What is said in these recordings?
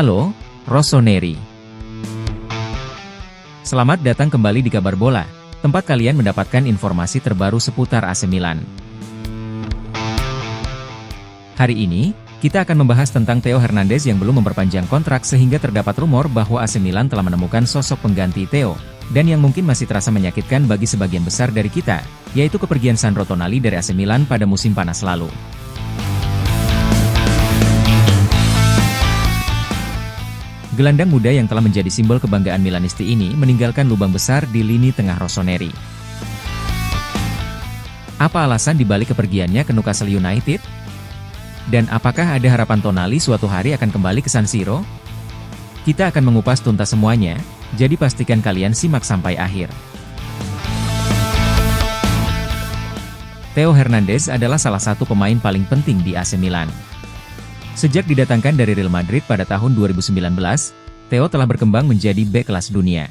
Halo, Rossoneri. Selamat datang kembali di Kabar Bola, tempat kalian mendapatkan informasi terbaru seputar AC Milan. Hari ini, kita akan membahas tentang Theo Hernandez yang belum memperpanjang kontrak sehingga terdapat rumor bahwa AC Milan telah menemukan sosok pengganti Theo, dan yang mungkin masih terasa menyakitkan bagi sebagian besar dari kita, yaitu kepergian Sandro Tonali dari AC Milan pada musim panas lalu. Gelandang muda yang telah menjadi simbol kebanggaan Milanisti ini meninggalkan lubang besar di lini tengah Rossoneri. Apa alasan dibalik kepergiannya ke Newcastle United? Dan apakah ada harapan Tonali suatu hari akan kembali ke San Siro? Kita akan mengupas tuntas semuanya, jadi pastikan kalian simak sampai akhir. Theo Hernandez adalah salah satu pemain paling penting di AC Milan. Sejak didatangkan dari Real Madrid pada tahun 2019, Theo telah berkembang menjadi bek kelas dunia.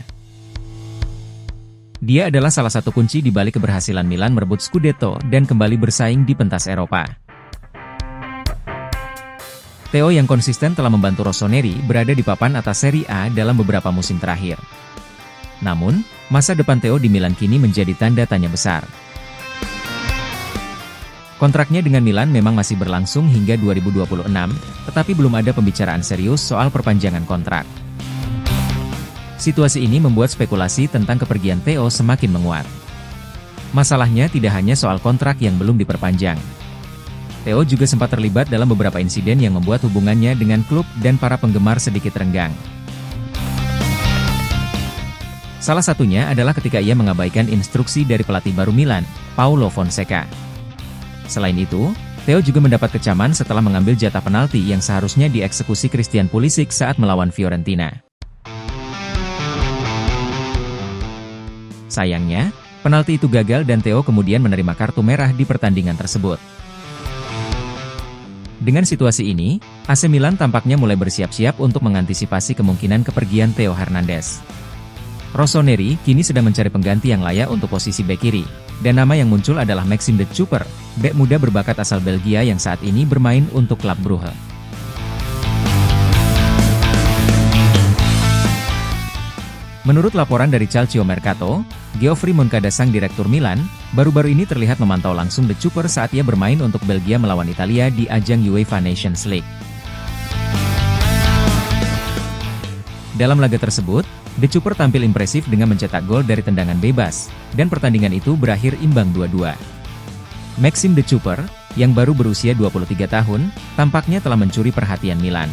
Dia adalah salah satu kunci di balik keberhasilan Milan merebut Scudetto dan kembali bersaing di pentas Eropa. Theo yang konsisten telah membantu Rossoneri berada di papan atas Serie A dalam beberapa musim terakhir. Namun, masa depan Theo di Milan kini menjadi tanda tanya besar. Kontraknya dengan Milan memang masih berlangsung hingga 2026, tetapi belum ada pembicaraan serius soal perpanjangan kontrak. Situasi ini membuat spekulasi tentang kepergian Theo semakin menguat. Masalahnya tidak hanya soal kontrak yang belum diperpanjang. Theo juga sempat terlibat dalam beberapa insiden yang membuat hubungannya dengan klub dan para penggemar sedikit renggang. Salah satunya adalah ketika ia mengabaikan instruksi dari pelatih baru Milan, Paulo Fonseca. Selain itu, Theo juga mendapat kecaman setelah mengambil jatah penalti yang seharusnya dieksekusi Christian Pulisic saat melawan Fiorentina. Sayangnya, penalti itu gagal dan Theo kemudian menerima kartu merah di pertandingan tersebut. Dengan situasi ini, AC Milan tampaknya mulai bersiap-siap untuk mengantisipasi kemungkinan kepergian Theo Hernandez. Rossoneri kini sedang mencari pengganti yang layak untuk posisi bek kiri, dan nama yang muncul adalah Maxime De Cooper, bek muda berbakat asal Belgia yang saat ini bermain untuk klub Brugge. Menurut laporan dari Calcio Mercato, Geoffrey Moncada sang direktur Milan, baru-baru ini terlihat memantau langsung De Cooper saat ia bermain untuk Belgia melawan Italia di ajang UEFA Nations League. Dalam laga tersebut, De Cooper tampil impresif dengan mencetak gol dari tendangan bebas, dan pertandingan itu berakhir imbang 2-2. Maxime De Cooper, yang baru berusia 23 tahun, tampaknya telah mencuri perhatian Milan.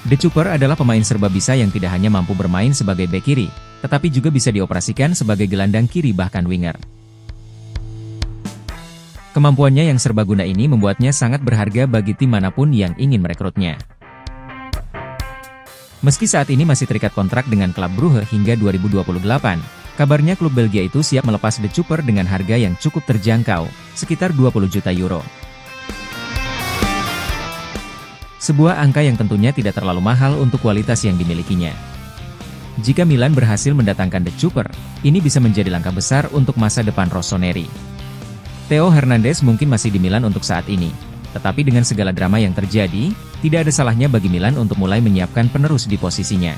De Cooper adalah pemain serbabisa yang tidak hanya mampu bermain sebagai bek kiri, tetapi juga bisa dioperasikan sebagai gelandang kiri bahkan winger. Kemampuannya yang serbaguna ini membuatnya sangat berharga bagi tim manapun yang ingin merekrutnya. Meski saat ini masih terikat kontrak dengan klub Brugge hingga 2028, kabarnya klub Belgia itu siap melepas De Cooper dengan harga yang cukup terjangkau, sekitar 20 juta euro. Sebuah angka yang tentunya tidak terlalu mahal untuk kualitas yang dimilikinya. Jika Milan berhasil mendatangkan De Cooper, ini bisa menjadi langkah besar untuk masa depan Rossoneri. Theo Hernandez mungkin masih di Milan untuk saat ini, tetapi dengan segala drama yang terjadi, tidak ada salahnya bagi Milan untuk mulai menyiapkan penerus di posisinya.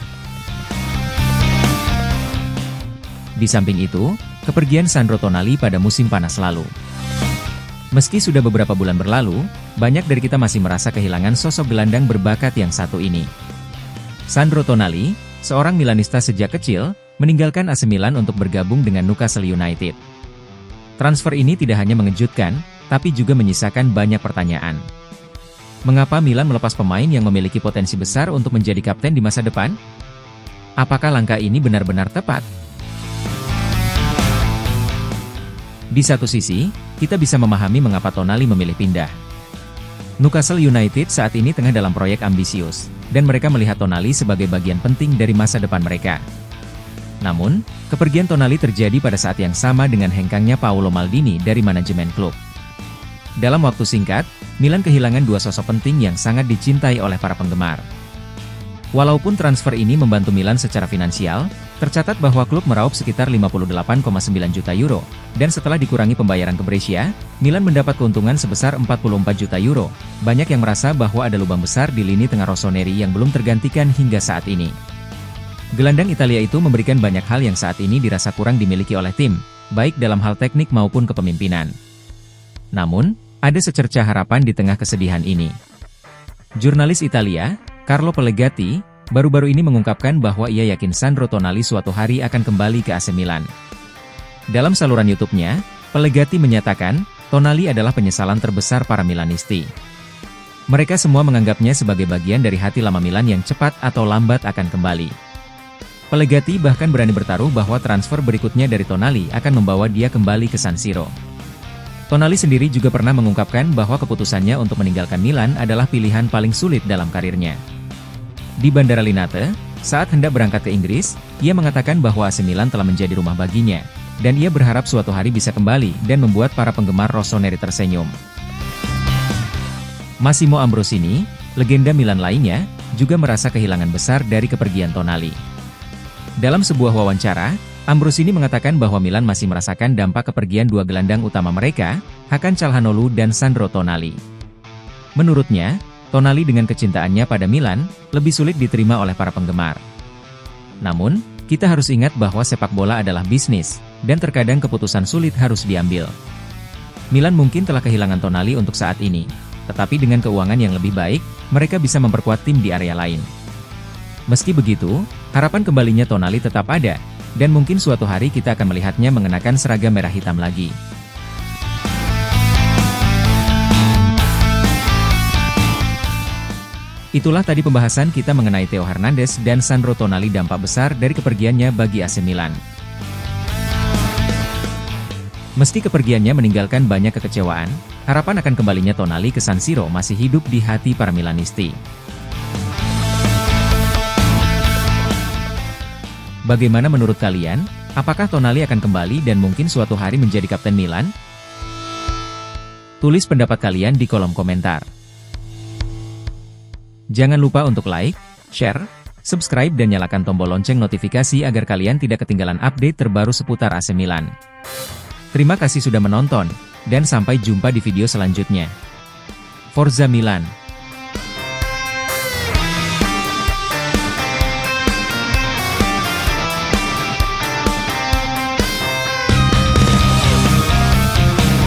Di samping itu, kepergian Sandro Tonali pada musim panas lalu. Meski sudah beberapa bulan berlalu, banyak dari kita masih merasa kehilangan sosok gelandang berbakat yang satu ini. Sandro Tonali, seorang Milanista sejak kecil, meninggalkan AC Milan untuk bergabung dengan Newcastle United. Transfer ini tidak hanya mengejutkan, tapi juga menyisakan banyak pertanyaan. Mengapa Milan melepas pemain yang memiliki potensi besar untuk menjadi kapten di masa depan? Apakah langkah ini benar-benar tepat? Di satu sisi, kita bisa memahami mengapa Tonali memilih pindah. Newcastle United saat ini tengah dalam proyek ambisius, dan mereka melihat Tonali sebagai bagian penting dari masa depan mereka. Namun, kepergian Tonali terjadi pada saat yang sama dengan hengkangnya Paolo Maldini dari manajemen klub. Dalam waktu singkat, Milan kehilangan dua sosok penting yang sangat dicintai oleh para penggemar. Walaupun transfer ini membantu Milan secara finansial, tercatat bahwa klub meraup sekitar 58,9 juta euro, Dan setelah dikurangi pembayaran ke Brescia, Milan mendapat keuntungan sebesar 44 juta euro. Banyak yang merasa bahwa ada lubang besar di lini tengah Rossoneri yang belum tergantikan hingga saat ini. Gelandang Italia itu memberikan banyak hal yang saat ini dirasa kurang dimiliki oleh tim, baik dalam hal teknik maupun kepemimpinan. Namun, ada secercah harapan di tengah kesedihan ini. Jurnalis Italia, Carlo Pellegatti, baru-baru ini mengungkapkan bahwa ia yakin Sandro Tonali suatu hari akan kembali ke AC Milan. Dalam saluran YouTube-nya, Pellegatti menyatakan, Tonali adalah penyesalan terbesar para Milanisti. Mereka semua menganggapnya sebagai bagian dari hati lama Milan yang cepat atau lambat akan kembali. Pellegatti bahkan berani bertaruh bahwa transfer berikutnya dari Tonali akan membawa dia kembali ke San Siro. Tonali sendiri juga pernah mengungkapkan bahwa keputusannya untuk meninggalkan Milan adalah pilihan paling sulit dalam karirnya. Di Bandara Linate, saat hendak berangkat ke Inggris, ia mengatakan bahwa AC Milan telah menjadi rumah baginya, dan ia berharap suatu hari bisa kembali dan membuat para penggemar Rossoneri tersenyum. Massimo Ambrosini, legenda Milan lainnya, juga merasa kehilangan besar dari kepergian Tonali. Dalam sebuah wawancara, Ambrosini mengatakan bahwa Milan masih merasakan dampak kepergian dua gelandang utama mereka, Hakan Calhanoglu dan Sandro Tonali. Menurutnya, Tonali dengan kecintaannya pada Milan, lebih sulit diterima oleh para penggemar. Namun, kita harus ingat bahwa sepak bola adalah bisnis, dan terkadang keputusan sulit harus diambil. Milan mungkin telah kehilangan Tonali untuk saat ini, tetapi dengan keuangan yang lebih baik, mereka bisa memperkuat tim di area lain. Meski begitu, harapan kembalinya Tonali tetap ada, dan mungkin suatu hari kita akan melihatnya mengenakan seragam merah hitam lagi. Itulah tadi pembahasan kita mengenai Theo Hernandez dan Sandro Tonali, dampak besar dari kepergiannya bagi AC Milan. Meski kepergiannya meninggalkan banyak kekecewaan, harapan akan kembalinya Tonali ke San Siro masih hidup di hati para Milanisti. Bagaimana menurut kalian? Apakah Tonali akan kembali dan mungkin suatu hari menjadi kapten Milan? Tulis pendapat kalian di kolom komentar. Jangan lupa untuk like, share, subscribe dan nyalakan tombol lonceng notifikasi agar kalian tidak ketinggalan update terbaru seputar AC Milan. Terima kasih sudah menonton, dan sampai jumpa di video selanjutnya. Forza Milan!